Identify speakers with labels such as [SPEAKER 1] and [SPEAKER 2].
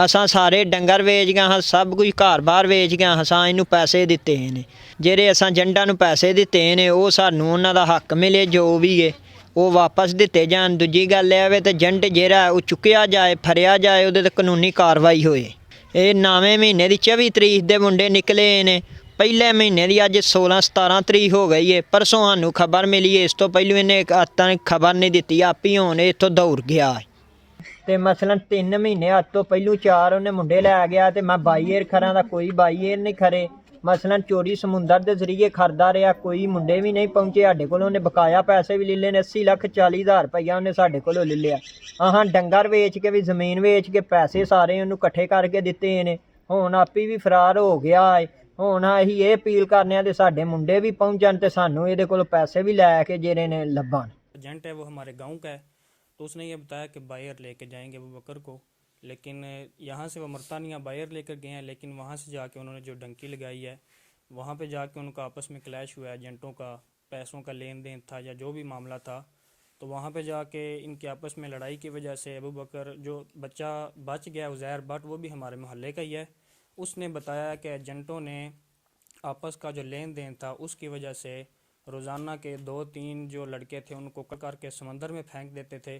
[SPEAKER 1] असां सारे डंगर वेच गए हाँ, सब कुछ घर बार वेच गए हाँ, असां इनू पैसे दिते ने ਜਿਹੜੇ असां ਜੰਟਾਂ ਨੂੰ ਪੈਸੇ ਦਿੱਤੇ ਨੇ ਉਹ ਸਾਨੂੰ ਉਹਨਾਂ ਦਾ ਹੱਕ ਮਿਲੇ ਜੋ ਵੀ ਹੈ ਉਹ ਵਾਪਸ ਦਿੱਤੇ ਜਾਣ। ਦੂਜੀ ਗੱਲ ਇਹ ਵੇ ਤੇ ਏਜੰਟ ਜਿਹੜਾ ਉਹ ਚੁੱਕਿਆ ਜਾਏ, ਫੜਿਆ ਜਾਏ, ਉਹਦੇ 'ਤੇ ਕਾਨੂੰਨੀ ਕਾਰਵਾਈ ਹੋਏ। ਇਹ 9ਵੇਂ ਮਹੀਨੇ ਦੀ 24 ਤਰੀਕ ਦੇ ਮੁੰਡੇ ਨਿਕਲੇ ਨੇ, ਪਹਿਲੇ ਮਹੀਨੇ ਦੀ ਅੱਜ 16-17 ਤਰੀਕ ਹੋ ਗਈ ਹੈ। ਪਰਸੋਂ ਸਾਨੂੰ ਖਬਰ ਮਿਲੀ ਹੈ, ਇਸ ਤੋਂ ਪਹਿਲੋਂ ਇਹਨੇ ਤਾਂ ਖਬਰ ਨਹੀਂ ਦਿੱਤੀ, ਆਪ ਹੀ ਹੁਣ ਇੱਥੋਂ ਦੌੜ ਗਿਆ। ਤੇ ਮਸਲਨ 3 ਮਹੀਨੇ ਅੱਜ ਤੋਂ ਪਹਿਲੋਂ 4 ਉਹਨੇ ਮੁੰਡੇ ਲੈ ਗਿਆ ਤੇ ਮੈਂ ਬਾਈਏਰ ਖਰਾਂ ਦਾ ਕੋਈ ਬਾਈਏਰ ਨਹੀਂ ਖਰੇ। ਮਸਲਨ ਚੋਰੀ ਸਮੁੰਦਰ ਦੇ ਜ਼ਰੀਏ ਖਰਦਾ ਰਿਹਾ, ਕੋਈ ਮੁੰਡੇ ਵੀ ਨਹੀਂ ਪਹੁੰਚੇ ਸਾਡੇ ਕੋਲ। ਉਹਨੇ ਬਕਾਇਆ ਪੈਸੇ ਵੀ ਲੈ ਲਏ ਨੇ, 80,40,000 ਰੁਪਈਆ ਉਹਨੇ ਸਾਡੇ ਕੋਲੋਂ ਲੈ ਲਿਆ। ਆਹਾਂ ਡੰਗਰ ਵੇਚ ਕੇ ਵੀ ਜ਼ਮੀਨ ਵੇਚ ਕੇ ਪੈਸੇ ਸਾਰੇ ਉਹਨੂੰ ਇਕੱਠੇ ਕਰਕੇ ਦਿੱਤੇ ਨੇ। ਹੁਣ ਆਪੀ ਵੀ ਫਰਾਰ ਹੋ ਗਿਆ ਹੈ। ਹੁਣ ਅਸੀਂ ਇਹ ਅਪੀਲ ਕਰਨੇ ਆ ਤੇ ਸਾਡੇ ਮੁੰਡੇ ਵੀ ਪਹੁੰਚਣ ਤੇ ਸਾਨੂੰ ਇਹਦੇ ਕੋਲ पैसे भी लैके जेरे ने लब्बन।
[SPEAKER 2] एजेंट है वो हमारे गांव का है, तो उसने ये बताया कि बायर लेके जाएंगे अबू बकर को, लेकिन यहाँ से वो मर्तानिया बायर लेकर गए हैं, लेकिन वहाँ से जाके उन्होंने जो डंकी लगाई है वहाँ पे जाके उनका आपस में क्लैश हुआ है। एजेंटों का पैसों का लेन देन था या जो भी मामला था, तो वहाँ पे जाके इनके आपस में लड़ाई की वजह से अबू बकर जो बच्चा बच गया उज़ैर बट, वो भी हमारे मोहल्ले का ही है, उसने बताया कि एजेंटों ने आपस का जो लेन देन था उसकी वजह से रोज़ाना के 2-3 जो लड़के थे उनको करके समंदर में फेंक देते थे।